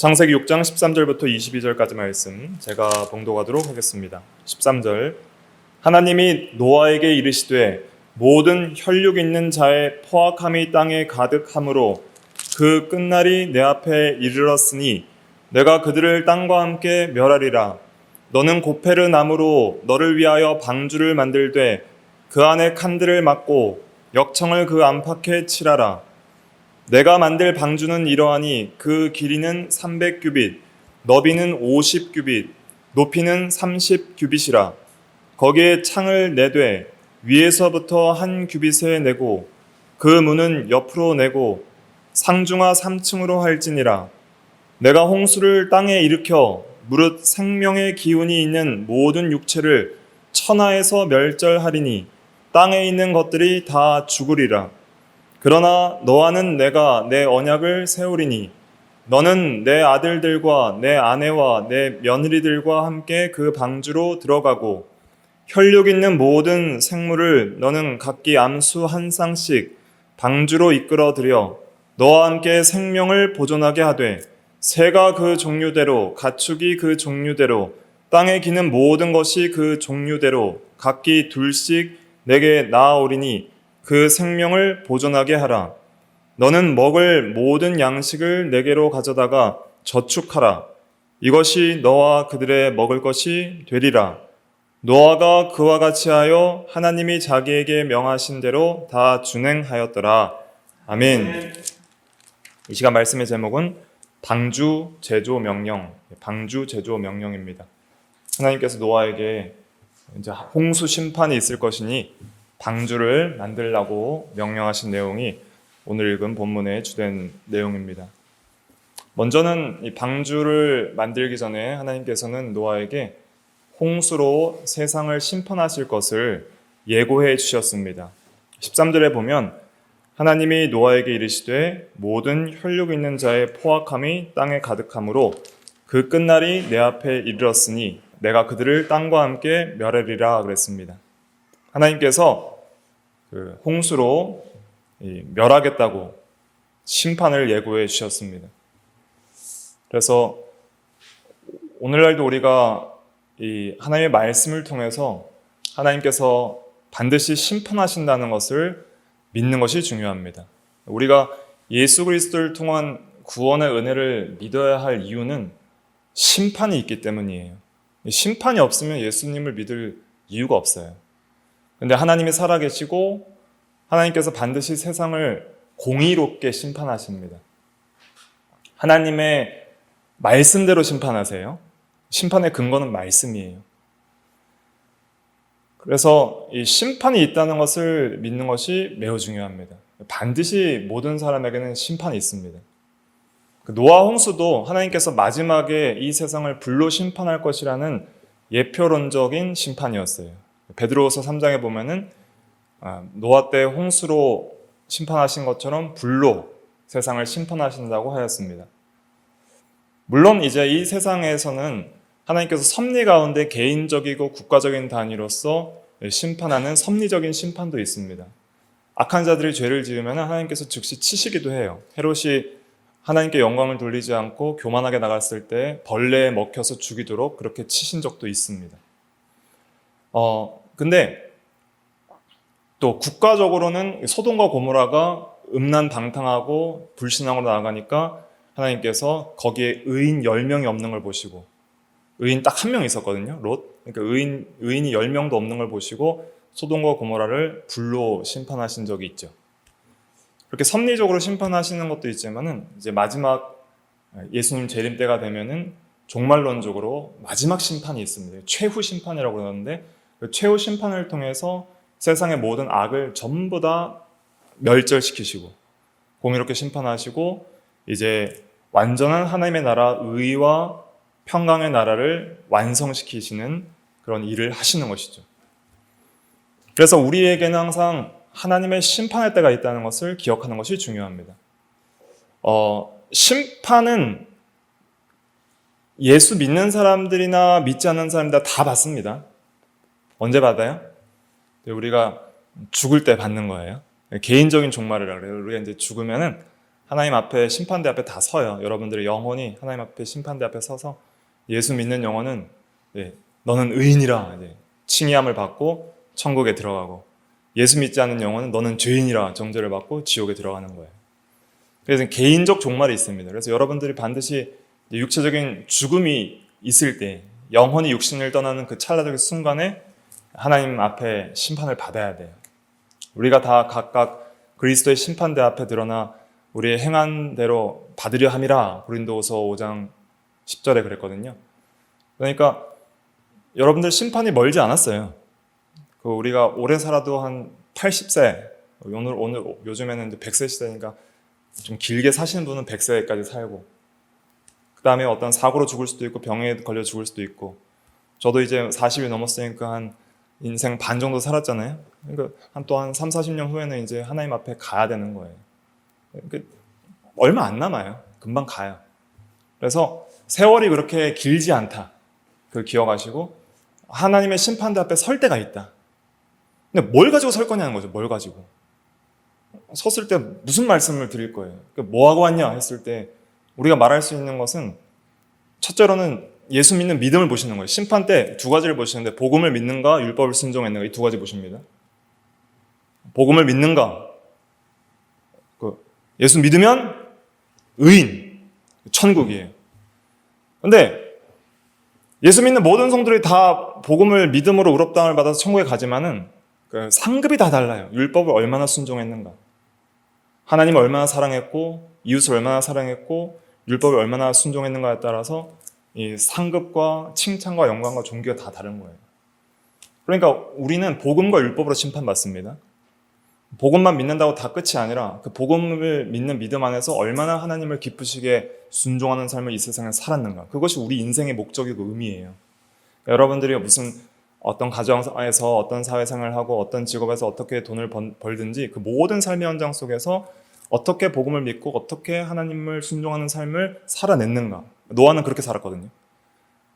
창세기 6장 13절부터 22절까지 말씀 제가 봉독하도록 하겠습니다. 13절 하나님이 노아에게 이르시되 모든 혈육 있는 자의 포악함이 땅에 가득함으로 그 끝날이 내 앞에 이르렀으니 내가 그들을 땅과 함께 멸하리라. 너는 고페르 나무로 너를 위하여 방주를 만들되 그 안에 칸들을 막고 역청을 그 안팎에 칠하라. 내가 만들 방주는 이러하니 그 길이는 300규빗, 너비는 50규빗, 높이는 30규빗이라. 거기에 창을 내되 위에서부터 한 규빗에 내고 그 문은 옆으로 내고 상중하 3층으로 할지니라. 내가 홍수를 땅에 일으켜 무릇 생명의 기운이 있는 모든 육체를 천하에서 멸절하리니 땅에 있는 것들이 다 죽으리라. 그러나 너와는 내가 내 언약을 세우리니 너는 내 아들들과 내 아내와 내 며느리들과 함께 그 방주로 들어가고 혈육 있는 모든 생물을 너는 각기 암수 한 쌍씩 방주로 이끌어 들여 너와 함께 생명을 보존하게 하되 새가 그 종류대로 가축이 그 종류대로 땅에 기는 모든 것이 그 종류대로 각기 둘씩 내게 나아오리니 그 생명을 보존하게 하라. 너는 먹을 모든 양식을 내게로 가져다가 저축하라. 이것이 너와 그들의 먹을 것이 되리라. 노아가 그와 같이 하여 하나님이 자기에게 명하신 대로 다 준행하였더라. 아멘. 이 시간 말씀의 제목은 방주 제조 명령입니다. 하나님께서 노아에게 이제 홍수 심판이 있을 것이니 방주를 만들라고 명령하신 내용이 오늘 읽은 본문의 주된 내용입니다. 먼저는 이 방주를 만들기 전에 하나님께서는 노아에게 홍수로 세상을 심판하실 것을 예고해 주셨습니다. 13절에 보면 하나님이 노아에게 이르시되 모든 혈육 있는 자의 포악함이 땅에 가득함으로 그 끝날이 내 앞에 이르렀으니 내가 그들을 땅과 함께 멸하리라 그랬습니다. 하나님께서 그 홍수로 멸하겠다고 심판을 예고해 주셨습니다. 그래서 오늘날도 우리가 이 하나님의 말씀을 통해서 하나님께서 반드시 심판하신다는 것을 믿는 것이 중요합니다. 우리가 예수 그리스도를 통한 구원의 은혜를 믿어야 할 이유는 심판이 있기 때문이에요. 심판이 없으면 예수님을 믿을 이유가 없어요. 근데 하나님이 살아계시고 하나님께서 반드시 세상을 공의롭게 심판하십니다. 하나님의 말씀대로 심판하세요. 심판의 근거는 말씀이에요. 그래서 이 심판이 있다는 것을 믿는 것이 매우 중요합니다. 반드시 모든 사람에게는 심판이 있습니다. 노아 홍수도 하나님께서 마지막에 이 세상을 불로 심판할 것이라는 예표론적인 심판이었어요. 베드로후서 3장에 보면은 노아 때 홍수로 심판하신 것처럼 불로 세상을 심판하신다고 하였습니다. 물론 이제 이 세상에서는 하나님께서 섭리 가운데 개인적이고 국가적인 단위로서 심판하는 섭리적인 심판도 있습니다. 악한 자들이 죄를 지으면 하나님께서 즉시 치시기도 해요. 헤롯이 하나님께 영광을 돌리지 않고 교만하게 나갔을 때 벌레에 먹혀서 죽이도록 그렇게 치신 적도 있습니다. 근데 또 국가적으로는 소돔과 고모라가 음란방탕하고 불신앙으로 나아가니까 하나님께서 거기에 의인 10명이 없는 걸 보시고, 의인 딱 한 명 있었거든요, 롯. 그러니까 의인이 10명도 없는 걸 보시고 소돔과 고모라를 불로 심판하신 적이 있죠. 그렇게 섭리적으로 심판하시는 것도 있지만은 이제 마지막 예수님 재림 때가 되면은 종말론적으로 마지막 심판이 있습니다. 최후 심판이라고 그러는데 그 최후 심판을 통해서 세상의 모든 악을 전부 다 멸절시키시고 공의롭게 심판하시고 이제 완전한 하나님의 나라, 의와 평강의 나라를 완성시키시는 그런 일을 하시는 것이죠. 그래서 우리에게는 항상 하나님의 심판의 때가 있다는 것을 기억하는 것이 중요합니다. 심판은 예수 믿는 사람들이나 믿지 않는 사람들 다 받습니다. 언제 받아요? 우리가 죽을 때 받는 거예요. 개인적인 종말이라고 그래요. 우리가 이제 죽으면은 하나님 앞에 심판대 앞에 다 서요. 여러분들의 영혼이 하나님 앞에 심판대 앞에 서서 예수 믿는 영혼은 너는 의인이라 칭의함을 받고 천국에 들어가고, 예수 믿지 않는 영혼은 너는 죄인이라 정죄를 받고 지옥에 들어가는 거예요. 그래서 개인적 종말이 있습니다. 그래서 여러분들이 반드시 육체적인 죽음이 있을 때, 영혼이 육신을 떠나는 그 찰나적인 순간에 하나님 앞에 심판을 받아야 돼요. 우리가 다 각각 그리스도의 심판대 앞에 드러나 우리의 행한 대로 받으려 함이라 고린도후서 5장 10절에 그랬거든요. 그러니까 여러분들 심판이 멀지 않았어요. 우리가 오래 살아도 한 80세, 오늘 요즘에는 100세 시대니까 좀 길게 사시는 분은 100세까지 살고, 그 다음에 어떤 사고로 죽을 수도 있고 병에 걸려 죽을 수도 있고, 저도 이제 40이 넘었으니까 한 인생 반 정도 살았잖아요. 그러니까 또 한 3, 40년 후에는 이제 하나님 앞에 가야 되는 거예요. 그러니까 얼마 안 남아요. 금방 가요. 그래서 세월이 그렇게 길지 않다, 그걸 기억하시고 하나님의 심판대 앞에 설 때가 있다. 근데 뭘 가지고 설 거냐는 거죠. 뭘 가지고 섰을 때 무슨 말씀을 드릴 거예요. 그러니까 뭐 하고 왔냐 했을 때 우리가 말할 수 있는 것은, 첫째로는 예수 믿는 믿음을 보시는 거예요. 심판 때 두 가지를 보시는데, 복음을 믿는가 율법을 순종했는가, 이 두 가지 보십니다. 복음을 믿는가, 예수 믿으면 의인, 천국이에요. 근데 예수 믿는 모든 성도들이 다 복음을 믿음으로 의롭다함을 받아서 천국에 가지만은 그 상급이 다 달라요. 율법을 얼마나 순종했는가, 하나님을 얼마나 사랑했고 이웃을 얼마나 사랑했고 율법을 얼마나 순종했는가에 따라서 이 상급과 칭찬과 영광과 존귀가 다 다른 거예요. 그러니까 우리는 복음과 율법으로 심판받습니다. 복음만 믿는다고 다 끝이 아니라 그 복음을 믿는 믿음 안에서 얼마나 하나님을 기쁘시게 순종하는 삶을 이 세상에 살았는가, 그것이 우리 인생의 목적이고 의미예요. 그러니까 여러분들이 무슨 어떤 가정에서 어떤 사회생활을 하고 어떤 직업에서 어떻게 돈을 벌든지 그 모든 삶의 현장 속에서 어떻게 복음을 믿고 어떻게 하나님을 순종하는 삶을 살아냈는가. 노아는 그렇게 살았거든요.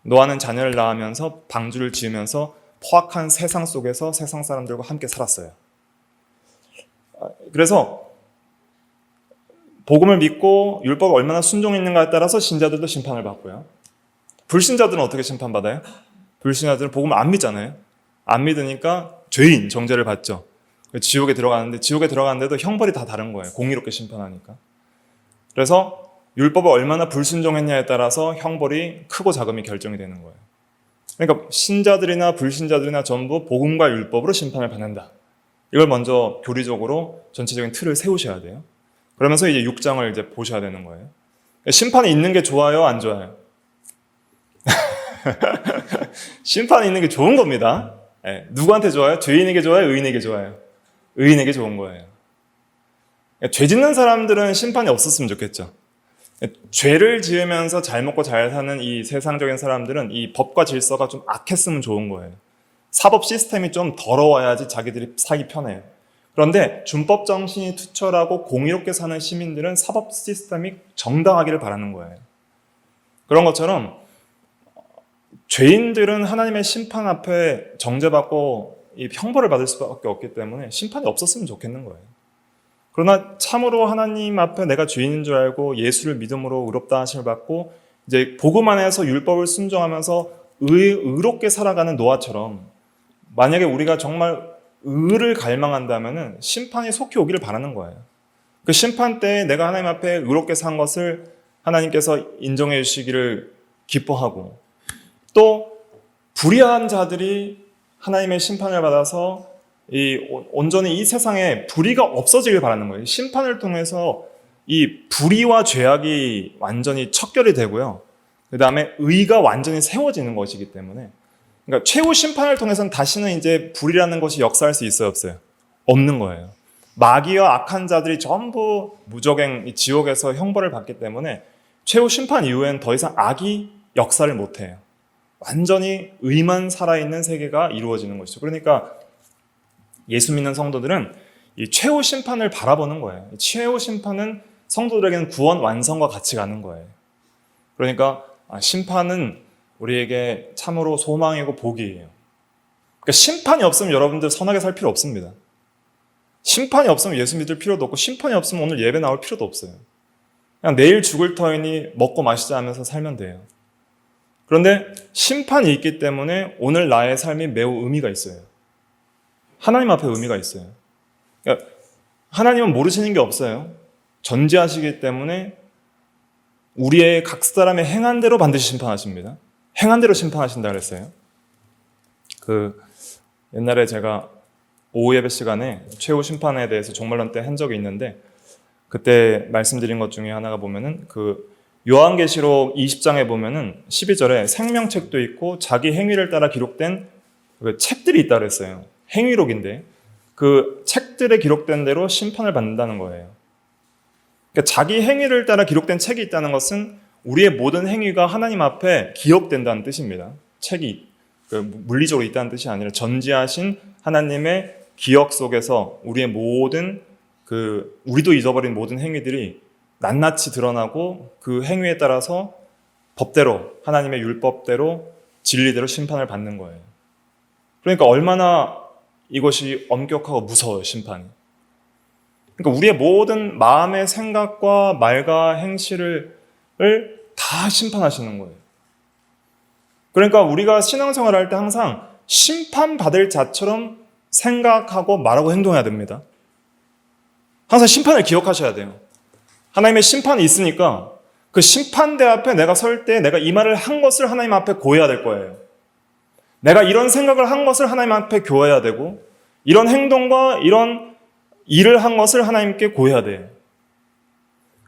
노아는 자녀를 낳으면서 방주를 지으면서 포악한 세상 속에서 세상 사람들과 함께 살았어요. 그래서 복음을 믿고 율법을 얼마나 순종했는가에 따라서 신자들도 심판을 받고요. 불신자들은 어떻게 심판받아요? 불신자들은 복음을 안 믿잖아요. 안 믿으니까 죄인, 정죄를 받죠. 지옥에 들어가는데, 지옥에 들어가는데도 형벌이 다 다른 거예요. 공의롭게 심판하니까. 그래서 율법을 얼마나 불순종했냐에 따라서 형벌이 크고 작음이 결정이 되는 거예요. 그러니까 신자들이나 불신자들이나 전부 복음과 율법으로 심판을 받는다. 이걸 먼저 교리적으로 전체적인 틀을 세우셔야 돼요. 그러면서 이제 6장을 이제 보셔야 되는 거예요. 심판이 있는 게 좋아요, 안 좋아요? 심판이 있는 게 좋은 겁니다. 네. 누구한테 좋아요? 죄인에게 좋아요? 의인에게 좋아요? 의인에게 좋은 거예요. 죄 짓는 사람들은 심판이 없었으면 좋겠죠. 죄를 지으면서 잘 먹고 잘 사는 이 세상적인 사람들은 이 법과 질서가 좀 악했으면 좋은 거예요. 사법 시스템이 좀 더러워야지 자기들이 살기 편해요. 그런데 준법 정신이 투철하고 공의롭게 사는 시민들은 사법 시스템이 정당하기를 바라는 거예요. 그런 것처럼 죄인들은 하나님의 심판 앞에 정죄받고 이 형벌을 받을 수밖에 없기 때문에 심판이 없었으면 좋겠는 거예요. 그러나 참으로 하나님 앞에 내가 죄인인 줄 알고 예수를 믿음으로 의롭다 하심을 받고 이제 복음 안에서 율법을 순종하면서 의롭게 살아가는 노아처럼, 만약에 우리가 정말 의를 갈망한다면 심판이 속히 오기를 바라는 거예요. 그 심판 때에 내가 하나님 앞에 의롭게 산 것을 하나님께서 인정해 주시기를 기뻐하고, 또 불의한 자들이 하나님의 심판을 받아서 온전히 이 세상에 불의가 없어지길 바라는 거예요. 심판을 통해서 이 불의와 죄악이 완전히 척결이 되고요. 그 다음에 의가 완전히 세워지는 것이기 때문에, 그러니까 최후 심판을 통해서는 다시는 이제 불이라는 것이 역사할 수 있어요, 없어요? 없는 거예요. 마귀와 악한 자들이 전부 무적행 지옥에서 형벌을 받기 때문에 최후 심판 이후엔 더 이상 악이 역사를 못해요. 완전히 의만 살아있는 세계가 이루어지는 것이죠. 그러니까 예수 믿는 성도들은 이 최후 심판을 바라보는 거예요. 최후 심판은 성도들에게는 구원 완성과 같이 가는 거예요. 그러니까 심판은 우리에게 참으로 소망이고 복이에요. 그러니까 심판이 없으면 여러분들 선하게 살 필요 없습니다. 심판이 없으면 예수 믿을 필요도 없고, 심판이 없으면 오늘 예배 나올 필요도 없어요. 그냥 내일 죽을 터이니 먹고 마시자 하면서 살면 돼요. 그런데 심판이 있기 때문에 오늘 나의 삶이 매우 의미가 있어요. 하나님 앞에 의미가 있어요. 그러니까 하나님은 모르시는 게 없어요. 전지하시기 때문에 우리의 각 사람의 행한 대로 반드시 심판하십니다. 행한 대로 심판하신다 그랬어요. 옛날에 제가 오후 예배 시간에 최후 심판에 대해서 종말론 때 한 적이 있는데, 그때 말씀드린 것 중에 하나가 보면은 요한계시록 20장에 보면은 12절에 생명책도 있고 자기 행위를 따라 기록된 책들이 있다 그랬어요. 행위록인데 그 책들에 기록된 대로 심판을 받는다는 거예요. 그러니까 자기 행위를 따라 기록된 책이 있다는 것은 우리의 모든 행위가 하나님 앞에 기억된다는 뜻입니다. 책이 물리적으로 있다는 뜻이 아니라 전지하신 하나님의 기억 속에서 우리의 모든 우리도 잊어버린 모든 행위들이 낱낱이 드러나고 그 행위에 따라서 법대로, 하나님의 율법대로, 진리대로 심판을 받는 거예요. 그러니까 얼마나 이것이 엄격하고 무서워요, 심판이. 그러니까 우리의 모든 마음의 생각과 말과 행실을 다 심판하시는 거예요. 그러니까 우리가 신앙생활을 할 때 항상 심판받을 자처럼 생각하고 말하고 행동해야 됩니다. 항상 심판을 기억하셔야 돼요. 하나님의 심판이 있으니까 그 심판대 앞에 내가 설 때 내가 이 말을 한 것을 하나님 앞에 고해야 될 거예요. 내가 이런 생각을 한 것을 하나님 앞에 고해야 되고, 이런 행동과 이런 일을 한 것을 하나님께 고해야 돼요.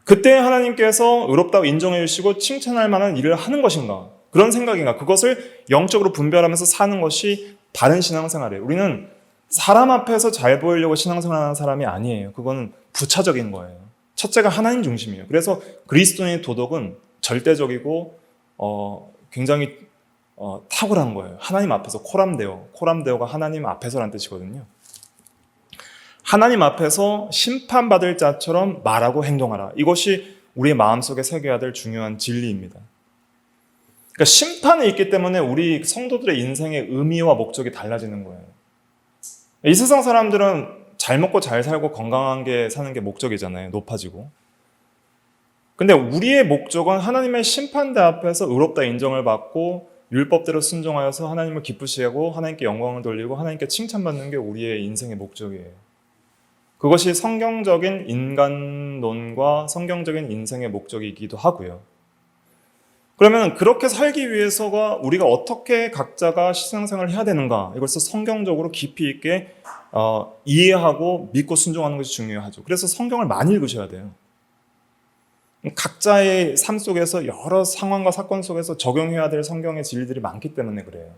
그때 하나님께서 의롭다고 인정해 주시고 칭찬할 만한 일을 하는 것인가, 그런 생각인가, 그것을 영적으로 분별하면서 사는 것이 바른 신앙생활이에요. 우리는 사람 앞에서 잘 보이려고 신앙생활하는 사람이 아니에요. 그거는 부차적인 거예요. 첫째가 하나님 중심이에요. 그래서 그리스도인의 도덕은 절대적이고 굉장히 탁월한 거예요. 하나님 앞에서 코람데오가 하나님 앞에서라는 뜻이거든요. 하나님 앞에서 심판받을 자처럼 말하고 행동하라. 이것이 우리의 마음속에 새겨야 될 중요한 진리입니다. 그러니까 심판이 있기 때문에 우리 성도들의 인생의 의미와 목적이 달라지는 거예요. 이 세상 사람들은 잘 먹고 잘 살고 건강하게 사는 게 목적이잖아요. 높아지고. 근데 우리의 목적은 하나님의 심판대 앞에서 의롭다 인정을 받고 율법대로 순종하여서 하나님을 기쁘시게 하고 하나님께 영광을 돌리고 하나님께 칭찬받는 게 우리의 인생의 목적이에요. 그것이 성경적인 인간론과 성경적인 인생의 목적이기도 하고요. 그러면 그렇게 살기 위해서가 우리가 어떻게 각자가 신앙생활을 해야 되는가, 이것을 성경적으로 깊이 있게 이해하고 믿고 순종하는 것이 중요하죠. 그래서 성경을 많이 읽으셔야 돼요. 각자의 삶 속에서 여러 상황과 사건 속에서 적용해야 될 성경의 진리들이 많기 때문에 그래요.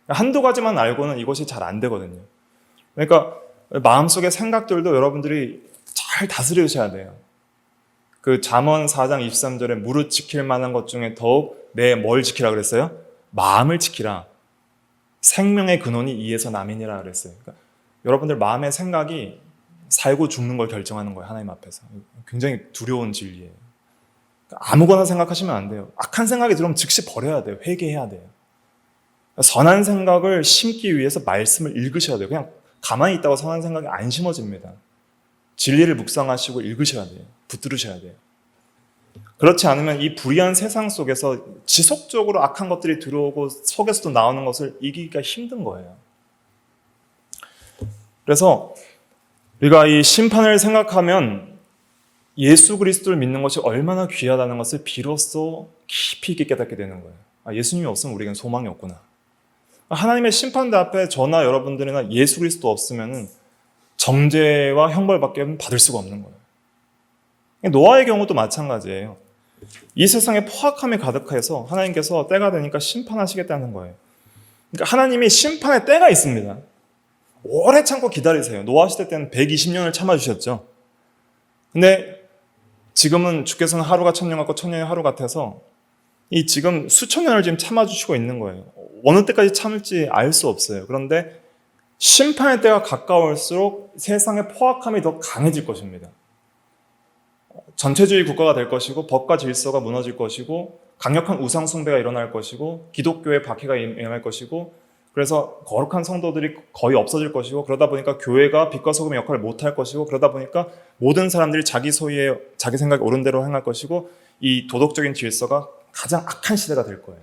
한두 가지만 알고는 이것이 잘 안 되거든요. 그러니까 마음속의 생각들도 여러분들이 잘 다스리셔야 돼요. 잠언 4장 23절에 무릇 지킬 만한 것 중에 더욱 내 뭘 지키라 그랬어요? 마음을 지키라. 생명의 근원이 이에서 남이니라 그랬어요. 그러니까 여러분들 마음의 생각이 살고 죽는 걸 결정하는 거예요. 하나님 앞에서. 굉장히 두려운 진리예요. 아무거나 생각하시면 안 돼요. 악한 생각이 들어오면 즉시 버려야 돼요. 회개해야 돼요. 선한 생각을 심기 위해서 말씀을 읽으셔야 돼요. 그냥 가만히 있다고 선한 생각이 안 심어집니다. 진리를 묵상하시고 읽으셔야 돼요. 붙들으셔야 돼요. 그렇지 않으면 이 불의한 세상 속에서 지속적으로 악한 것들이 들어오고 속에서도 나오는 것을 이기기가 힘든 거예요. 그래서 우리가 이 심판을 생각하면 예수 그리스도를 믿는 것이 얼마나 귀하다는 것을 비로소 깊이 있게 깨닫게 되는 거예요. 예수님이 없으면 우리에겐 소망이 없구나. 하나님의 심판대 앞에 저나 여러분들이나 예수 그리스도 없으면 정죄와 형벌밖에 받을 수가 없는 거예요. 노아의 경우도 마찬가지예요. 이 세상에 포악함이 가득해서 하나님께서 때가 되니까 심판하시겠다는 거예요. 그러니까 하나님이 심판의 때가 있습니다. 오래 참고 기다리세요. 노아 시대 때는 120년을 참아주셨죠. 근데 지금은 주께서는 하루가 천년 같고 천년이 하루 같아서 이 지금 수천 년을 지금 참아주시고 있는 거예요. 어느 때까지 참을지 알 수 없어요. 그런데 심판의 때가 가까울수록 세상의 포악함이 더 강해질 것입니다. 전체주의 국가가 될 것이고 법과 질서가 무너질 것이고 강력한 우상 숭배가 일어날 것이고 기독교의 박해가 임할 것이고 그래서 거룩한 성도들이 거의 없어질 것이고, 그러다 보니까 교회가 빛과 소금의 역할을 못할 것이고, 그러다 보니까 모든 사람들이 자기 소유에 자기 생각이 옳은 대로 행할 것이고, 이 도덕적인 질서가 가장 악한 시대가 될 거예요.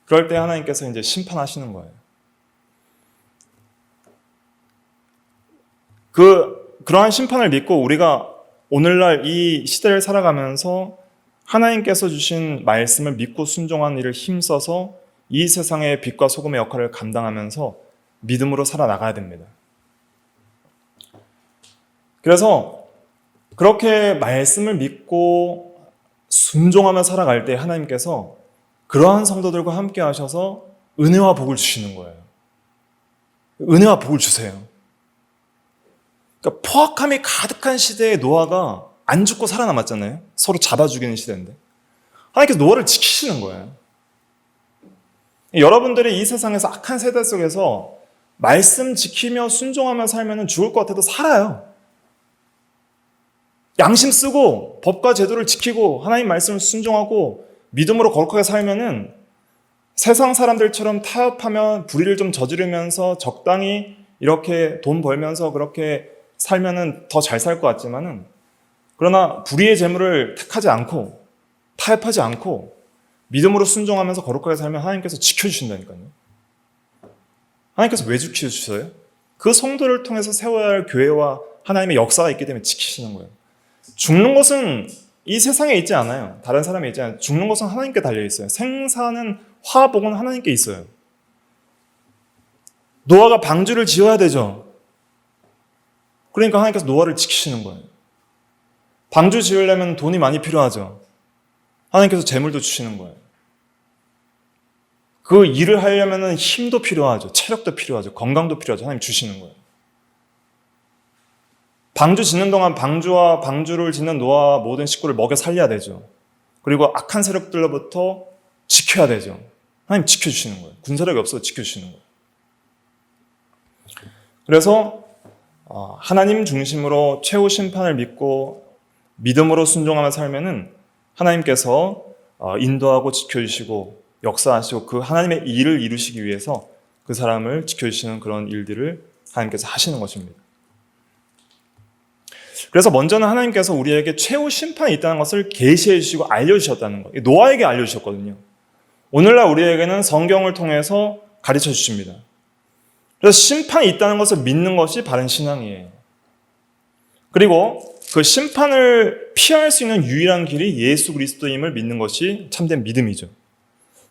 그럴 때 하나님께서 이제 심판하시는 거예요. 그러한 심판을 믿고 우리가 오늘날 이 시대를 살아가면서 하나님께서 주신 말씀을 믿고 순종하는 일을 힘써서 이 세상의 빛과 소금의 역할을 감당하면서 믿음으로 살아나가야 됩니다. 그래서 그렇게 말씀을 믿고 순종하며 살아갈 때 하나님께서 그러한 성도들과 함께 하셔서 은혜와 복을 주시는 거예요. 은혜와 복을 주세요. 그러니까 포악함이 가득한 시대의 노아가 안 죽고 살아남았잖아요. 서로 잡아 죽이는 시대인데. 하나님께서 노아를 지키시는 거예요. 여러분들이 이 세상에서 악한 세대 속에서 말씀 지키며 순종하며 살면 죽을 것 같아도 살아요. 양심 쓰고 법과 제도를 지키고 하나님 말씀을 순종하고 믿음으로 거룩하게 살면은 세상 사람들처럼 타협하며 불의를 좀 저지르면서 적당히 이렇게 돈 벌면서 그렇게 살면은 더 잘 살 것 같지만은, 그러나 불의의 재물을 택하지 않고 타협하지 않고 믿음으로 순종하면서 거룩하게 살면 하나님께서 지켜주신다니까요. 하나님께서 왜 지켜주셔요? 그 성도를 통해서 세워야 할 교회와 하나님의 역사가 있기 때문에 지키시는 거예요. 죽는 것은 이 세상에 있지 않아요. 다른 사람이 있지 않아요. 죽는 것은 하나님께 달려있어요. 생사는 화복은 하나님께 있어요. 노아가 방주를 지어야 되죠. 그러니까 하나님께서 노아를 지키시는 거예요. 방주 지으려면 돈이 많이 필요하죠. 하나님께서 재물도 주시는 거예요. 그 일을 하려면 힘도 필요하죠. 체력도 필요하죠. 건강도 필요하죠. 하나님 주시는 거예요. 방주 짓는 동안 방주와 방주를 짓는 노아와 모든 식구를 먹여 살려야 되죠. 그리고 악한 세력들로부터 지켜야 되죠. 하나님 지켜주시는 거예요. 군사력이 없어도 지켜주시는 거예요. 그래서 하나님 중심으로 최후 심판을 믿고 믿음으로 순종하며 살면은 하나님께서 인도하고 지켜주시고 역사하시고 그 하나님의 일을 이루시기 위해서 그 사람을 지켜주시는 그런 일들을 하나님께서 하시는 것입니다. 그래서 먼저는 하나님께서 우리에게 최후 심판이 있다는 것을 계시해 주시고 알려주셨다는 거예요. 노아에게 알려주셨거든요. 오늘날 우리에게는 성경을 통해서 가르쳐 주십니다. 그래서 심판이 있다는 것을 믿는 것이 바른 신앙이에요. 그리고 그 심판을 피할 수 있는 유일한 길이 예수 그리스도임을 믿는 것이 참된 믿음이죠.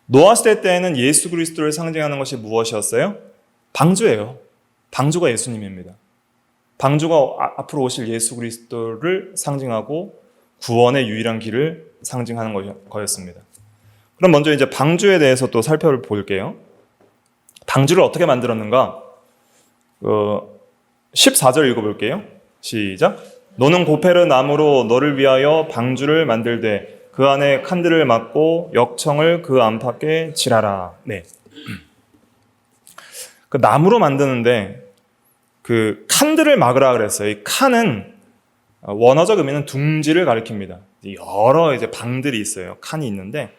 노아 시대 때에는 예수 그리스도를 상징하는 것이 무엇이었어요? 방주예요. 방주가 예수님입니다. 방주가 앞으로 오실 예수 그리스도를 상징하고 구원의 유일한 길을 상징하는 거였습니다. 그럼 먼저 이제 방주에 대해서 또 살펴볼게요. 방주를 어떻게 만들었는가? 14절 읽어볼게요. 시작. 너는 고페르 나무로 너를 위하여 방주를 만들되 그 안에 칸들을 막고 역청을 그 안팎에 칠하라. 네. 그 나무로 만드는데 그 칸들을 막으라 그랬어요. 이 칸은 원어적 의미는 둥지를 가리킵니다. 여러 이제 방들이 있어요. 칸이 있는데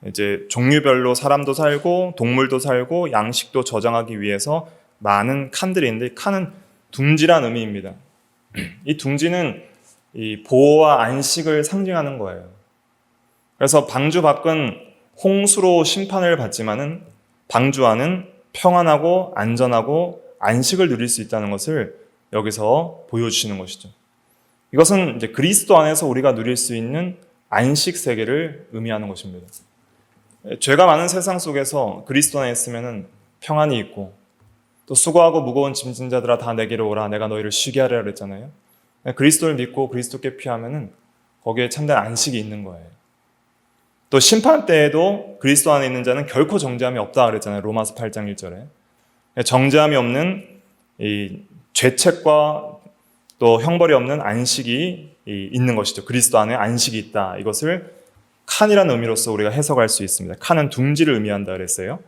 이제 종류별로 사람도 살고 동물도 살고 양식도 저장하기 위해서 많은 칸들이 있는데 칸은 둥지란 의미입니다. 이 둥지는 이 보호와 안식을 상징하는 거예요. 그래서 방주 밖은 홍수로 심판을 받지만은 방주 안은 평안하고 안전하고 안식을 누릴 수 있다는 것을 여기서 보여주시는 것이죠. 이것은 이제 그리스도 안에서 우리가 누릴 수 있는 안식 세계를 의미하는 것입니다. 죄가 많은 세상 속에서 그리스도 안에 있으면은 평안이 있고 또 수고하고 무거운 짐진 자들아 다 내게로 오라 내가 너희를 쉬게 하리라 그랬잖아요. 그리스도를 믿고 그리스도께 피하면은 거기에 참된 안식이 있는 거예요. 또 심판 때에도 그리스도 안에 있는 자는 결코 정죄함이 없다 그랬잖아요. 로마서 8장 1절에. 정죄함이 없는 이 죄책과 또 형벌이 없는 안식이 있는 것이죠. 그리스도 안에 안식이 있다. 이것을 칸이라는 의미로서 우리가 해석할 수 있습니다. 칸은 둥지를 의미한다 그랬어요.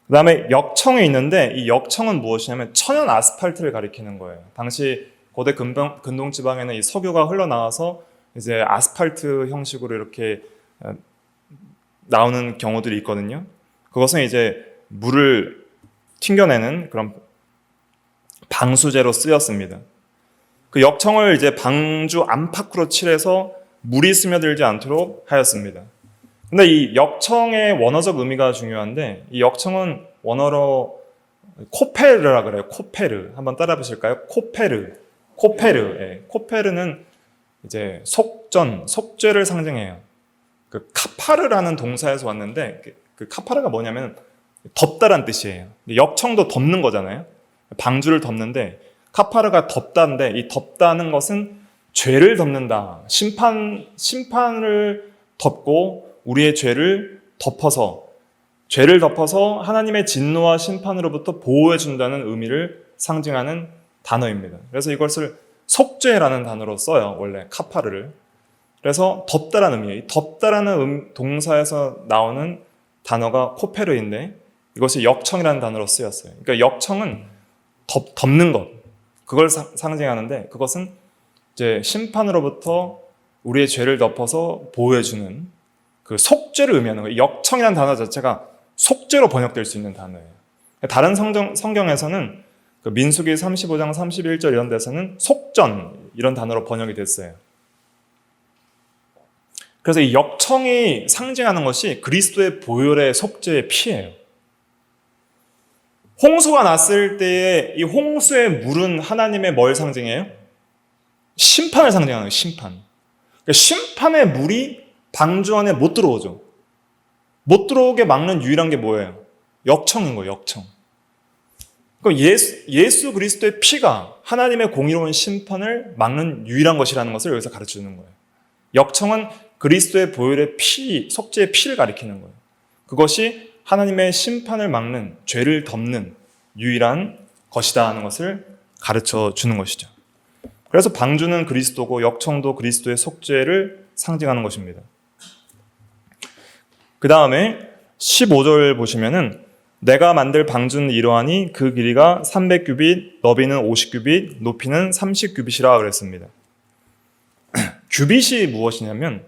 그 다음에 역청이 있는데 이 역청은 무엇이냐면 천연 아스팔트를 가리키는 거예요. 당시 고대 근동 지방에는 이 석유가 흘러나와서 이제 아스팔트 형식으로 이렇게 나오는 경우들이 있거든요. 그것은 이제 물을 튕겨내는 그런 방수제로 쓰였습니다. 그 역청을 이제 방주 안팎으로 칠해서 물이 스며들지 않도록 하였습니다. 근데 이 역청의 원어적 의미가 중요한데, 이 역청은 원어로 코페르라 그래요. 코페르. 한번 따라 보실까요? 코페르. 예. 코페르는 이제 속전, 속죄를 상징해요. 그 카파르라는 동사에서 왔는데, 그 카파르가 뭐냐면 덮다란 뜻이에요. 역청도 덮는 거잖아요. 방주를 덮는데, 카파르가 덮다인데, 이 덮다는 것은 죄를 덮는다. 심판을 덮고 우리의 죄를 덮어서 하나님의 진노와 심판으로부터 보호해 준다는 의미를 상징하는 단어입니다. 그래서 이것을 속죄라는 단어로 써요. 원래 카파르를. 그래서 덮다라는 의미예요. 이 덮다라는 동사에서 나오는 단어가 코페르인데, 이것이 역청이라는 단어로 쓰였어요. 그러니까 역청은 덮는 것, 그걸 상징하는데, 그것은 이제 심판으로부터 우리의 죄를 덮어서 보호해주는 그 속죄를 의미하는 거예요. 역청이라는 단어 자체가 속죄로 번역될 수 있는 단어예요. 다른 성경에서는 그 민수기 35장 31절 이런 데서는 속전 이런 단어로 번역이 됐어요. 그래서 이 역청이 상징하는 것이 그리스도의 보혈의 속죄의 피예요. 홍수가 났을 때의 이 홍수의 물은 하나님의 뭘 상징해요? 심판을 상징하는 거예요. 심판. 그러니까 심판의 물이 방주 안에 못 들어오죠. 못 들어오게 막는 유일한 게 뭐예요? 역청인 거예요. 역청. 그러니까 예수 그리스도의 피가 하나님의 공의로운 심판을 막는 유일한 것이라는 것을 여기서 가르쳐주는 거예요. 역청은 그리스도의 보혈의 피, 속죄의 피를 가리키는 거예요. 그것이 하나님의 심판을 막는, 죄를 덮는 유일한 것이다 하는 것을 가르쳐 주는 것이죠. 그래서 방주는 그리스도고 역청도 그리스도의 속죄를 상징하는 것입니다. 그 다음에 15절 보시면은 내가 만들 방주는 이러하니 그 길이가 300규빗, 너비는 50규빗, 높이는 30규빗이라 그랬습니다. 규빗이 무엇이냐면,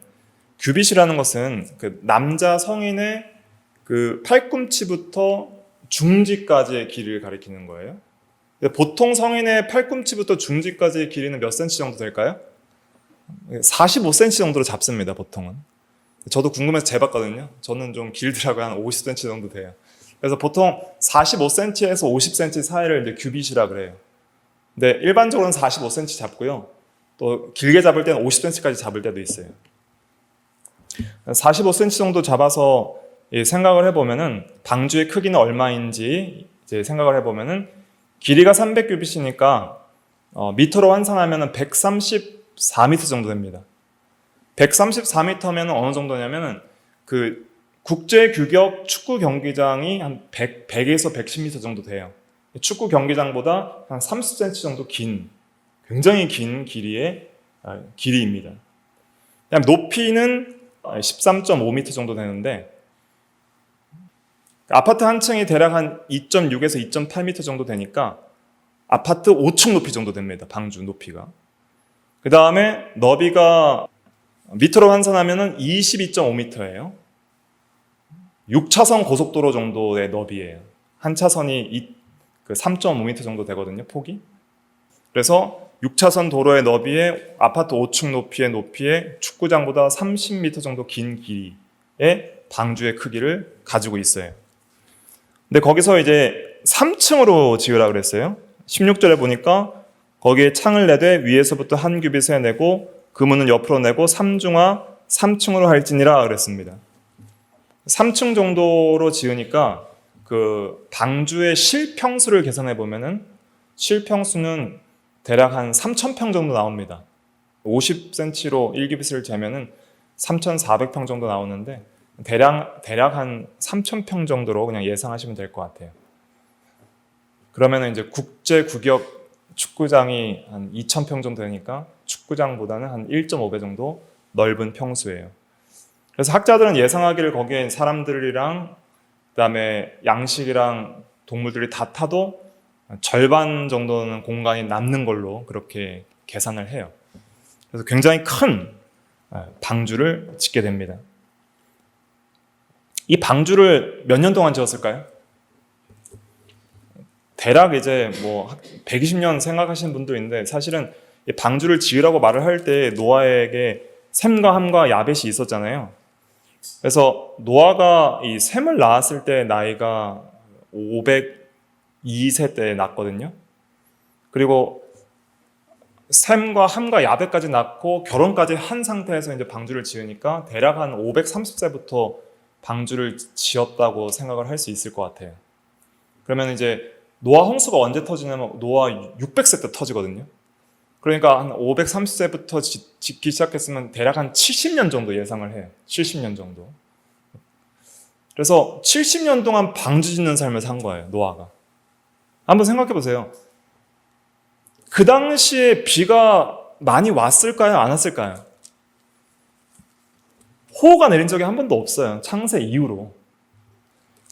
규빗이라는 것은 그 남자 성인의 그 팔꿈치부터 중지까지의 길이를 가리키는 거예요. 보통 성인의 팔꿈치부터 중지까지의 길이는 몇 센치 정도 될까요? 45cm 정도로 잡습니다, 보통은. 저도 궁금해서 재봤거든요. 저는 좀 길더라고요. 한 50cm 정도 돼요. 그래서 보통 45cm에서 50cm 사이를 이제 규빗이라 그래요. 근데 일반적으로는 45cm 잡고요. 또 길게 잡을 때는 50cm까지 잡을 때도 있어요. 45cm 정도 잡아서 생각을 해보면은 방주의 크기는 얼마인지 이제 생각을 해보면은 길이가 300규빗이니까 미터로 환산하면은 134m 정도 됩니다. 134m면 어느 정도냐면은 그 국제 규격 축구 경기장이 한 100에서 110m 정도 돼요. 축구 경기장보다 한 30cm 정도 긴, 굉장히 긴 길이입니다. 그냥 높이는 13.5m 정도 되는데, 아파트 한 층이 대략 한 2.6에서 2.8m 정도 되니까 아파트 5층 높이 정도 됩니다. 방주 높이가. 그 다음에 너비가 미터로 환산하면 22.5m예요. 6차선 고속도로 정도의 너비예요. 한 차선이 3.5m 정도 되거든요, 폭이. 그래서 6차선 도로의 너비에 아파트 5층 높이의 축구장보다 30m 정도 긴 길이의 방주의 크기를 가지고 있어요. 근데 거기서 이제 3층으로 지으라고 그랬어요. 16절에 보니까 거기에 창을 내되 위에서부터 한 규빗에 내고 그 문은 옆으로 내고 3중하 3층으로 할지니라 그랬습니다. 3층 정도로 지으니까 그 방주의 실평수를 계산해 보면은 실평수는 대략 한 3,000평 정도 나옵니다. 50cm로 1규빗을 재면은 3,400평 정도 나오는데 대략 한 3,000평 정도로 그냥 예상하시면 될 것 같아요. 그러면 이제 국제 규격 축구장이 한 2,000평 정도 되니까 축구장보다는 한 1.5배 정도 넓은 평수예요. 그래서 학자들은 예상하기를 거기에 사람들이랑 그다음에 양식이랑 동물들이 다 타도 절반 정도는 공간이 남는 걸로 그렇게 계산을 해요. 그래서 굉장히 큰 방주를 짓게 됩니다. 이 방주를 몇 년 동안 지었을까요? 대략 이제 뭐 120년 생각하시는 분도 있는데, 사실은 이 방주를 지으라고 말을 할 때 노아에게 셈과 함과 야벳이 있었잖아요. 그래서 노아가 이 셈을 낳았을 때 나이가 502세 때 낳았거든요. 그리고 셈과 함과 야벳까지 낳고 결혼까지 한 상태에서 이제 방주를 지으니까 대략 한 530세부터 방주를 지었다고 생각을 할 수 있을 것 같아요. 그러면 이제 노아 홍수가 언제 터지냐면 노아 600세 때 터지거든요. 그러니까 한 530세부터 짓기 시작했으면 대략 한 70년 정도 예상을 해요. 70년 정도. 그래서 70년 동안 방주 짓는 삶을 산 거예요, 노아가. 한번 생각해 보세요. 그 당시에 비가 많이 왔을까요? 안 왔을까요? 호우가 내린 적이 한 번도 없어요. 창세 이후로.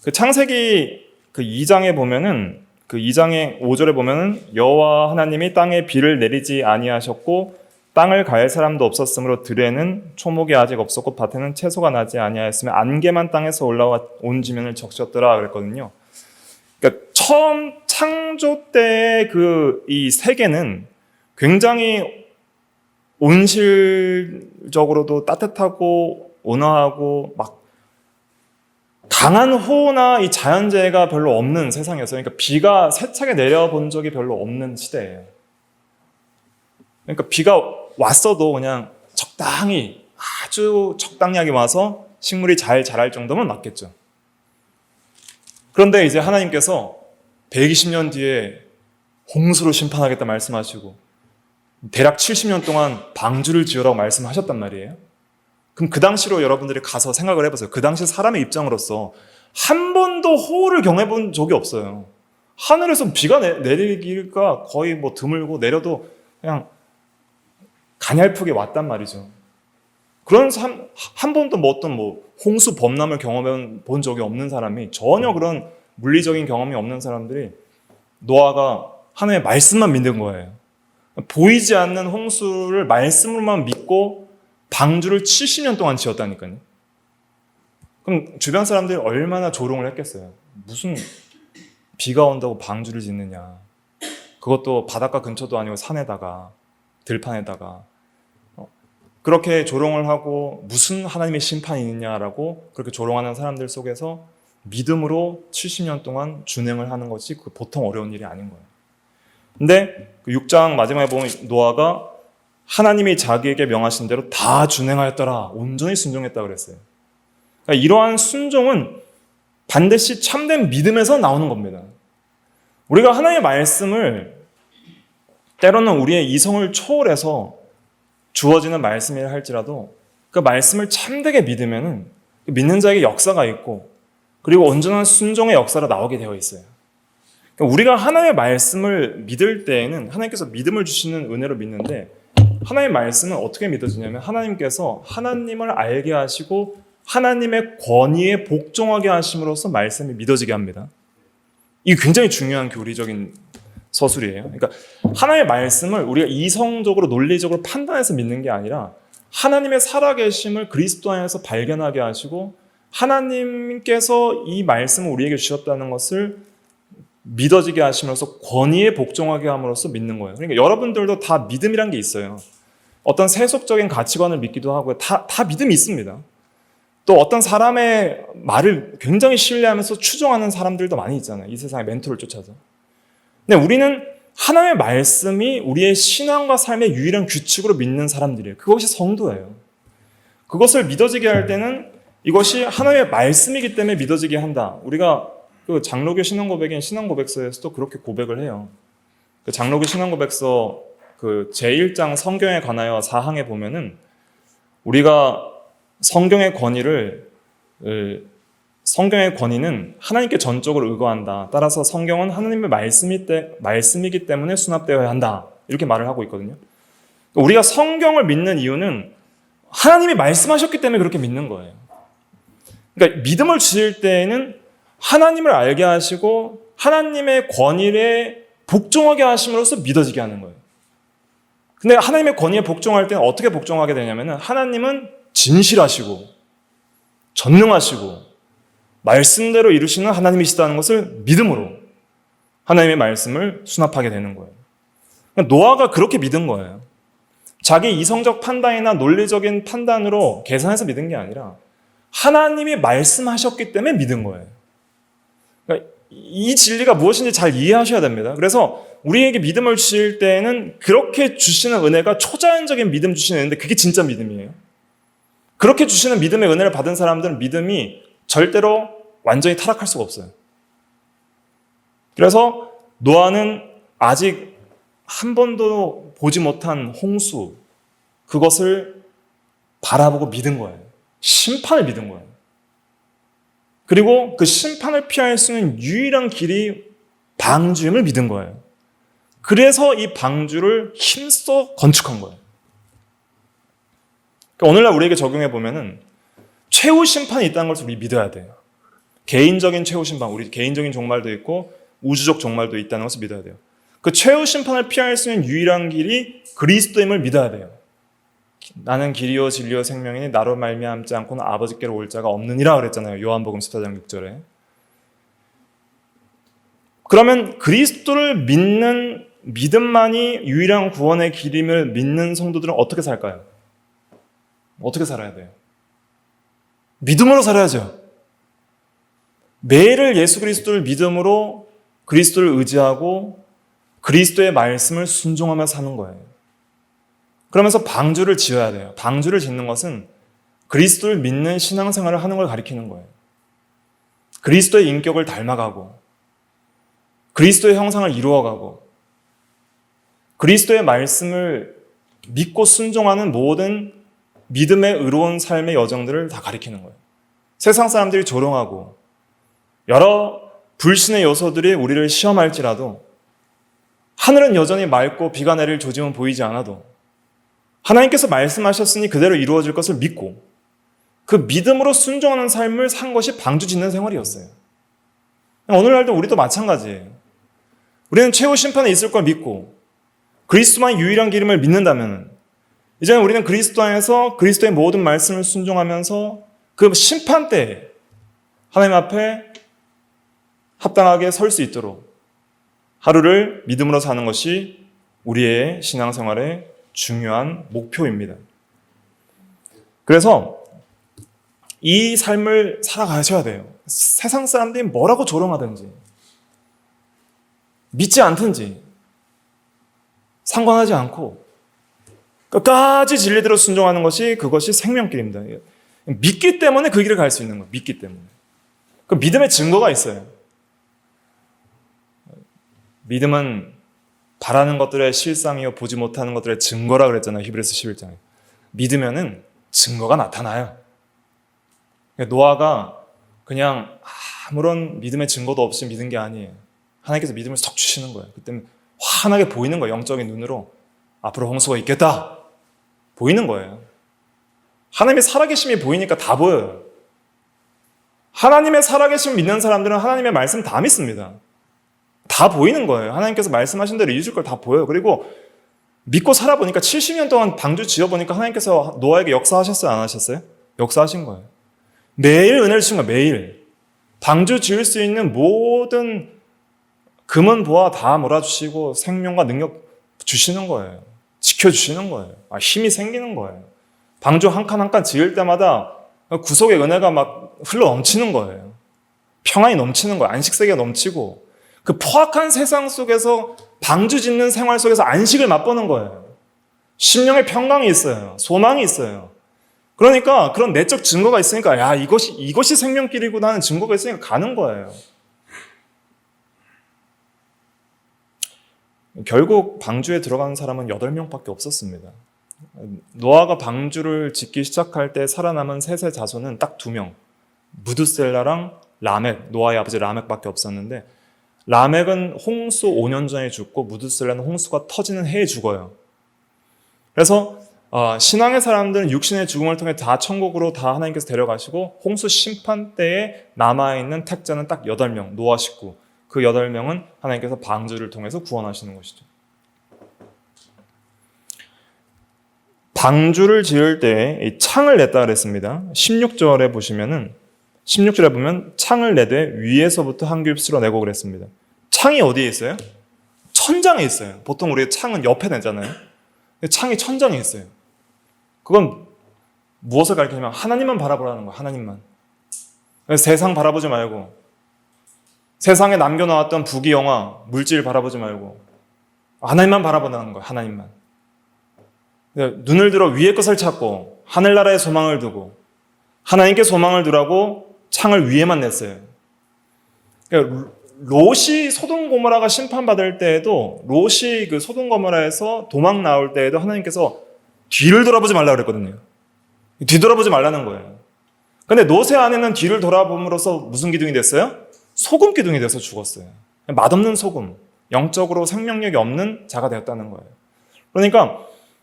그 창세기 그 2장에 보면은, 그 2장의 5절에 보면은 여호와 하나님이 땅에 비를 내리지 아니하셨고 땅을 갈 사람도 없었으므로 들에는 초목이 아직 없었고 밭에는 채소가 나지 아니하였으며 안개만 땅에서 올라와 온 지면을 적셨더라 그랬거든요. 그러니까 처음 창조 때의 그 이 세계는 굉장히 온실적으로도 따뜻하고 온화하고 막 강한 호우나 이 자연재해가 별로 없는 세상이었어요. 그러니까 비가 세차게 내려본 적이 별로 없는 시대예요. 그러니까 비가 왔어도 그냥 적당히, 아주 적당하게 와서 식물이 잘 자랄 정도면 맞겠죠. 그런데 이제 하나님께서 120년 뒤에 홍수로 심판하겠다 말씀하시고 대략 70년 동안 방주를 지으라고 말씀하셨단 말이에요. 그럼 그 당시로 여러분들이 가서 생각을 해보세요. 그 당시 사람의 입장으로서 한 번도 호우를 경험해본 적이 없어요. 하늘에서 비가 내리기가 거의 뭐 드물고 내려도 그냥 가냘프게 왔단 말이죠. 그런 한 번도 뭐 어떤 뭐 홍수 범람을 경험해 본 적이 없는 사람이, 전혀 그런 물리적인 경험이 없는 사람들이 노아가 하나님의 말씀만 믿는 거예요. 보이지 않는 홍수를 말씀으로만 믿고 방주를 70년 동안 지었다니까요. 그럼 주변 사람들이 얼마나 조롱을 했겠어요. 무슨 비가 온다고 방주를 짓느냐. 그것도 바닷가 근처도 아니고 산에다가, 들판에다가. 그렇게 조롱을 하고 무슨 하나님의 심판이 있느냐라고 그렇게 조롱하는 사람들 속에서 믿음으로 70년 동안 준행을 하는 것이 그 보통 어려운 일이 아닌 거예요. 근데 그 6장 마지막에 보면 노아가 하나님이 자기에게 명하신 대로 다 준행하였더라. 온전히 순종했다 그랬어요. 그러니까 이러한 순종은 반드시 참된 믿음에서 나오는 겁니다. 우리가 하나님의 말씀을 때로는 우리의 이성을 초월해서 주어지는 말씀이라 할지라도 그 말씀을 참되게 믿으면은 믿는 자에게 역사가 있고 그리고 온전한 순종의 역사로 나오게 되어 있어요. 그러니까 우리가 하나님의 말씀을 믿을 때에는 하나님께서 믿음을 주시는 은혜로 믿는데, 하나님의 말씀은 어떻게 믿어지냐면 하나님께서 하나님을 알게 하시고 하나님의 권위에 복종하게 하심으로써 말씀이 믿어지게 합니다. 이게 굉장히 중요한 교리적인 서술이에요. 그러니까 하나님의 말씀을 우리가 이성적으로 논리적으로 판단해서 믿는 게 아니라 하나님의 살아계심을 그리스도 안에서 발견하게 하시고 하나님께서 이 말씀을 우리에게 주셨다는 것을 믿어지게 하심으로써 권위에 복종하게 함으로써 믿는 거예요. 그러니까 여러분들도 다 믿음이란 게 있어요. 어떤 세속적인 가치관을 믿기도 하고요. 다 믿음이 있습니다. 또 어떤 사람의 말을 굉장히 신뢰하면서 추종하는 사람들도 많이 있잖아요. 이 세상의 멘토를 쫓아서. 근데 우리는 하나님의 말씀이 우리의 신앙과 삶의 유일한 규칙으로 믿는 사람들이에요. 그것이 성도예요. 그것을 믿어지게 할 때는 이것이 하나님의 말씀이기 때문에 믿어지게 한다. 우리가 그 장로교 신앙고백인 신앙고백서에서도 그렇게 고백을 해요. 그 장로교 신앙고백서 그 제1장 성경에 관하여 4항에 보면은 우리가 성경의 권위는 하나님께 전적으로 의거한다. 따라서 성경은 하나님의 말씀이기 때문에 수납되어야 한다. 이렇게 말을 하고 있거든요. 우리가 성경을 믿는 이유는 하나님이 말씀하셨기 때문에 그렇게 믿는 거예요. 그러니까 믿음을 주실 때에는 하나님을 알게 하시고 하나님의 권위에 복종하게 하심으로써 믿어지게 하는 거예요. 근데 하나님의 권위에 복종할 때는 어떻게 복종하게 되냐면 하나님은 진실하시고 전능하시고 말씀대로 이루시는 하나님이시다는 것을 믿음으로, 하나님의 말씀을 수납하게 되는 거예요. 노아가 그렇게 믿은 거예요. 자기 이성적 판단이나 논리적인 판단으로 계산해서 믿은 게 아니라 하나님이 말씀하셨기 때문에 믿은 거예요. 그러니까 이 진리가 무엇인지 잘 이해하셔야 됩니다. 그래서 우리에게 믿음을 주실 때에는 그렇게 주시는 은혜가 초자연적인 믿음 주시는 은혜인데 그게 진짜 믿음이에요. 그렇게 주시는 믿음의 은혜를 받은 사람들은 믿음이 절대로 완전히 타락할 수가 없어요. 그래서 노아는 아직 한 번도 보지 못한 홍수, 그것을 바라보고 믿은 거예요. 심판을 믿은 거예요. 그리고 그 심판을 피할 수 있는 유일한 길이 방주임을 믿은 거예요. 그래서 이 방주를 힘써 건축한 거예요. 그러니까 오늘날 우리에게 적용해 보면은 최후 심판이 있다는 것을 우리 믿어야 돼요. 개인적인 최후 심판, 우리 개인적인 종말도 있고 우주적 종말도 있다는 것을 믿어야 돼요. 그 최후 심판을 피할 수 있는 유일한 길이 그리스도임을 믿어야 돼요. 나는 길이요 진리요 생명이니 나로 말미암지 않고는 아버지께로 올 자가 없느니라 그랬잖아요. 요한복음 14장 6절에. 그러면 그리스도를 믿는 믿음만이 유일한 구원의 길임을 믿는 성도들은 어떻게 살까요? 어떻게 살아야 돼요? 믿음으로 살아야죠. 매일 예수 그리스도를 믿음으로 그리스도를 의지하고 그리스도의 말씀을 순종하며 사는 거예요. 그러면서 방주를 지어야 돼요. 방주를 짓는 것은 그리스도를 믿는 신앙생활을 하는 걸 가리키는 거예요. 그리스도의 인격을 닮아가고 그리스도의 형상을 이루어가고 그리스도의 말씀을 믿고 순종하는 모든 믿음의 의로운 삶의 여정들을 다 가리키는 거예요. 세상 사람들이 조롱하고 여러 불신의 요소들이 우리를 시험할지라도 하늘은 여전히 맑고 비가 내릴 조짐은 보이지 않아도 하나님께서 말씀하셨으니 그대로 이루어질 것을 믿고 그 믿음으로 순종하는 삶을 산 것이 방주 짓는 생활이었어요. 오늘날도 우리도 마찬가지예요. 우리는 최후 심판에 있을 걸 믿고 그리스도만 유일한 길임을 믿는다면 이제는 우리는 그리스도 안에서 그리스도의 모든 말씀을 순종하면서 그 심판 때에 하나님 앞에 합당하게 설 수 있도록 하루를 믿음으로 사는 것이 우리의 신앙생활의 중요한 목표입니다. 그래서 이 삶을 살아가셔야 돼요. 세상 사람들이 뭐라고 조롱하든지 믿지 않든지 상관하지 않고 끝까지 진리대로 순종하는 것이 그것이 생명길입니다. 믿기 때문에 그 길을 갈 수 있는 거예요. 믿기 때문에. 그 믿음의 증거가 있어요. 믿음은 바라는 것들의 실상이요 보지 못하는 것들의 증거라 그랬잖아요. 히브리서 11장에. 믿으면은 증거가 나타나요. 노아가 그냥 아무런 믿음의 증거도 없이 믿은 게 아니에요. 하나님께서 믿음을 석 주시는 거예요. 그때 환하게 보이는 거예요. 영적인 눈으로. 앞으로 홍수가 있겠다. 보이는 거예요. 하나님의 살아계심이 보이니까 다 보여요. 하나님의 살아계심 믿는 사람들은 하나님의 말씀 다 믿습니다. 다 보이는 거예요. 하나님께서 말씀하신 대로 이루실 걸 다 보여요. 그리고 믿고 살아보니까 70년 동안 방주 지어보니까 하나님께서 노아에게 역사하셨어요? 안 하셨어요? 역사하신 거예요. 매일 은혜를 주신 거예요. 매일. 방주 지을 수 있는 모든 금은 보아 다 몰아주시고 생명과 능력 주시는 거예요. 지켜주시는 거예요. 힘이 생기는 거예요. 방주 한 칸 한 칸 지을 때마다 구속의 은혜가 막 흘러 넘치는 거예요. 평안이 넘치는 거예요. 안식세계가 넘치고 그 포악한 세상 속에서 방주 짓는 생활 속에서 안식을 맛보는 거예요. 심령의 평강이 있어요. 소망이 있어요. 그러니까 그런 내적 증거가 있으니까 야 이것이 생명길이구나 하는 증거가 있으니까 가는 거예요. 결국 방주에 들어가는 사람은 8명밖에 없었습니다. 노아가 방주를 짓기 시작할 때 살아남은 셋의 자손은 딱 2명. 무드셀라랑 라멕, 노아의 아버지 라멕밖에 없었는데 라멕은 홍수 5년 전에 죽고 무드셀라는 홍수가 터지는 해에 죽어요. 그래서 신앙의 사람들은 육신의 죽음을 통해 다 천국으로 다 하나님께서 데려가시고 홍수 심판 때에 남아있는 택자는 딱 8명, 노아 식구. 그 8명은 하나님께서 방주를 통해서 구원하시는 것이죠. 방주를 지을 때 창을 냈다 그랬습니다. 16절에 보시면은 16절에 보면 창을 내되 위에서부터 한 뼘 쓸어내고 그랬습니다. 창이 어디에 있어요? 천장에 있어요. 보통 우리 창은 옆에 내잖아요. 창이 천장에 있어요. 그건 무엇을 가리키냐면 하나님만 바라보라는 거예요. 하나님만. 세상 바라보지 말고, 세상에 남겨놓았던 부귀영화, 물질 바라보지 말고 하나님만 바라보라는 거예요. 하나님만. 눈을 들어 위의 것을 찾고 하늘나라에 소망을 두고 하나님께 소망을 두라고 창을 위에만 냈어요. 그러니까 롯이 소돔 고모라가 심판받을 때에도, 롯이 그 소돔 고모라에서 도망 나올 때에도 하나님께서 뒤를 돌아보지 말라고 그랬거든요. 뒤돌아보지 말라는 거예요. 근데 롯의 아내는 뒤를 돌아봄으로써 무슨 기둥이 됐어요? 소금 기둥이 돼서 죽었어요. 맛없는 소금, 영적으로 생명력이 없는 자가 되었다는 거예요. 그러니까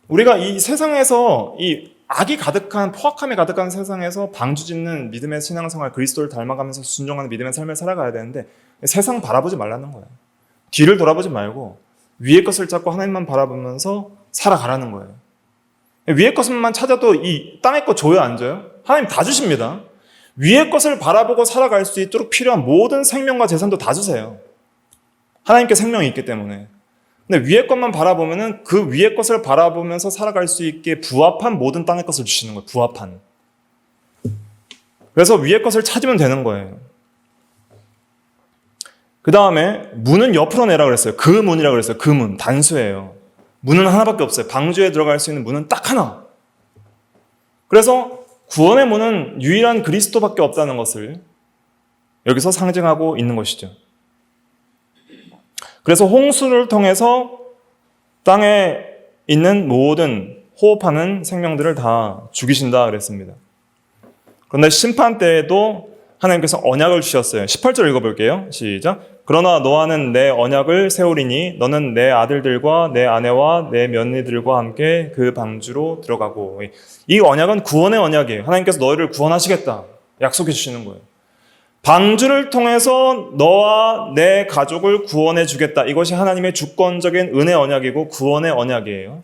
우리가 이 세상에서, 이 악이 가득한, 포악함이 가득한 세상에서 방주짓는 믿음의 신앙생활, 그리스도를 닮아가면서 순종하는 믿음의 삶을 살아가야 되는데 세상 바라보지 말라는 거예요. 뒤를 돌아보지 말고 위의 것을 찾고 하나님만 바라보면서 살아가라는 거예요. 위의 것만 찾아도 이 땅의 것 줘요, 안 줘요? 하나님 다 주십니다. 위의 것을 바라보고 살아갈 수 있도록 필요한 모든 생명과 재산도 다 주세요. 하나님께 생명이 있기 때문에. 근데 위의 것만 바라보면은 그 위의 것을 바라보면서 살아갈 수 있게 부합한 모든 땅의 것을 주시는 거예요. 부합한. 그래서 위의 것을 찾으면 되는 거예요. 그 다음에 문은 옆으로 내라 그랬어요. 그 문이라고 그랬어요. 그 문. 단수예요. 문은 하나밖에 없어요. 방주에 들어갈 수 있는 문은 딱 하나. 그래서 구원의 문은 유일한 그리스도밖에 없다는 것을 여기서 상징하고 있는 것이죠. 그래서 홍수를 통해서 땅에 있는 모든 호흡하는 생명들을 다 죽이신다 그랬습니다. 그런데 심판 때에도 하나님께서 언약을 주셨어요. 18절 읽어볼게요. 시작. 그러나 너와는 내 언약을 세우리니 너는 내 아들들과 내 아내와 내 며느리들과 함께 그 방주로 들어가고. 이 언약은 구원의 언약이에요. 하나님께서 너희를 구원하시겠다 약속해 주시는 거예요. 방주를 통해서 너와 내 가족을 구원해 주겠다. 이것이 하나님의 주권적인 은혜 언약이고 구원의 언약이에요.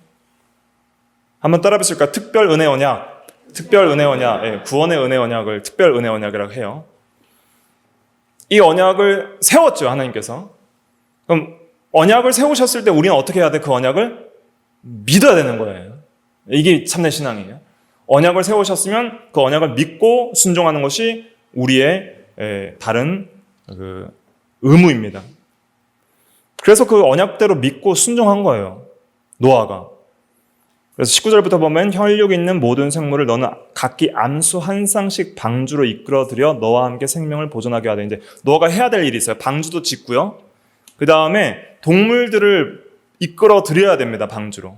한번 따라 해보실까요? 특별 은혜 언약. 특별 은혜 언약. 예, 구원의 은혜 언약을 특별 은혜 언약이라고 해요. 이 언약을 세웠죠, 하나님께서. 그럼 언약을 세우셨을 때 우리는 어떻게 해야 돼? 그 언약을 믿어야 되는 거예요. 이게 참된 신앙이에요. 언약을 세우셨으면 그 언약을 믿고 순종하는 것이 우리의 다른 그 의무입니다. 그래서 그 언약대로 믿고 순종한 거예요, 노아가. 그래서 19절부터 보면 혈육 있는 모든 생물을 너는 각기 암수 한 쌍씩 방주로 이끌어들여 너와 함께 생명을 보존하게 하되. 이제 노아가 해야 될 일이 있어요. 방주도 짓고요. 그 다음에 동물들을 이끌어들여야 됩니다, 방주로.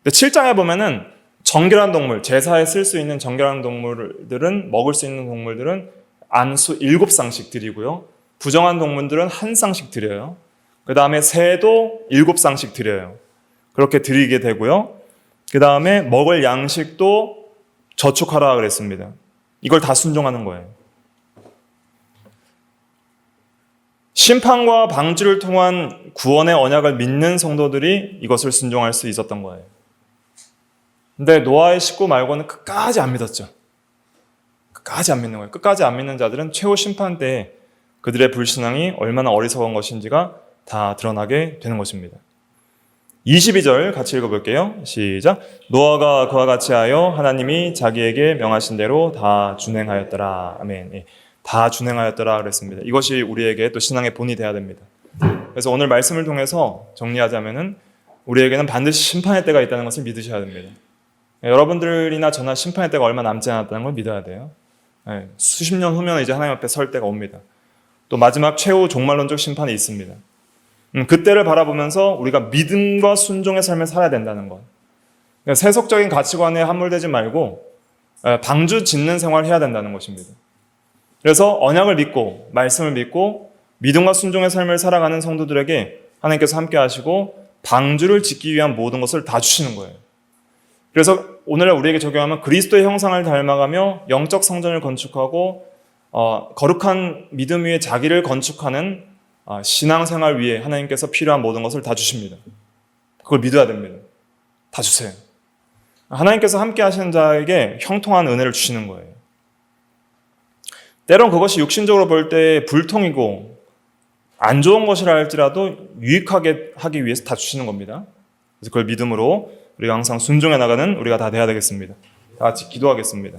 근데 7장에 보면은 정결한 동물, 제사에 쓸 수 있는 정결한 동물들은, 먹을 수 있는 동물들은 암수 7쌍씩 드리고요. 부정한 동물들은 한 쌍씩 드려요. 그 다음에 새도 7쌍씩 드려요. 그렇게 드리게 되고요. 그 다음에 먹을 양식도 저축하라 그랬습니다. 이걸 다 순종하는 거예요. 심판과 방주를 통한 구원의 언약을 믿는 성도들이 이것을 순종할 수 있었던 거예요. 근데 노아의 식구 말고는 끝까지 안 믿었죠. 끝까지 안 믿는 거예요. 끝까지 안 믿는 자들은 최후 심판 때에 그들의 불신앙이 얼마나 어리석은 것인지가 다 드러나게 되는 것입니다. 22절 같이 읽어볼게요. 시작. 노아가 그와 같이 하여 하나님이 자기에게 명하신 대로 다 준행하였더라. 아멘. 다 준행하였더라 그랬습니다. 이것이 우리에게 또 신앙의 본이 되어야 됩니다. 그래서 오늘 말씀을 통해서 정리하자면은 우리에게는 반드시 심판의 때가 있다는 것을 믿으셔야 됩니다. 여러분들이나 저나 심판의 때가 얼마 남지 않았다는 걸 믿어야 돼요. 수십 년 후면 이제 하나님 앞에 설 때가 옵니다. 또 마지막 최후 종말론적 심판이 있습니다. 그때를 바라보면서 우리가 믿음과 순종의 삶을 살아야 된다는 것. 그러니까 세속적인 가치관에 함몰되지 말고 방주 짓는 생활을 해야 된다는 것입니다. 그래서 언약을 믿고 말씀을 믿고 믿음과 순종의 삶을 살아가는 성도들에게 하나님께서 함께 하시고 방주를 짓기 위한 모든 것을 다 주시는 거예요. 그래서 오늘날 우리에게 적용하면 그리스도의 형상을 닮아가며 영적 성전을 건축하고 거룩한 믿음 위에 자기를 건축하는 신앙생활 위에 하나님께서 필요한 모든 것을 다 주십니다. 그걸 믿어야 됩니다. 다 주세요. 하나님께서 함께 하시는 자에게 형통한 은혜를 주시는 거예요. 때론 그것이 육신적으로 볼 때 불통이고 안 좋은 것이라 할지라도 유익하게 하기 위해서 다 주시는 겁니다. 그래서 그걸 믿음으로 우리가 항상 순종해 나가는 우리가 다 돼야 되겠습니다. 다 같이 기도하겠습니다.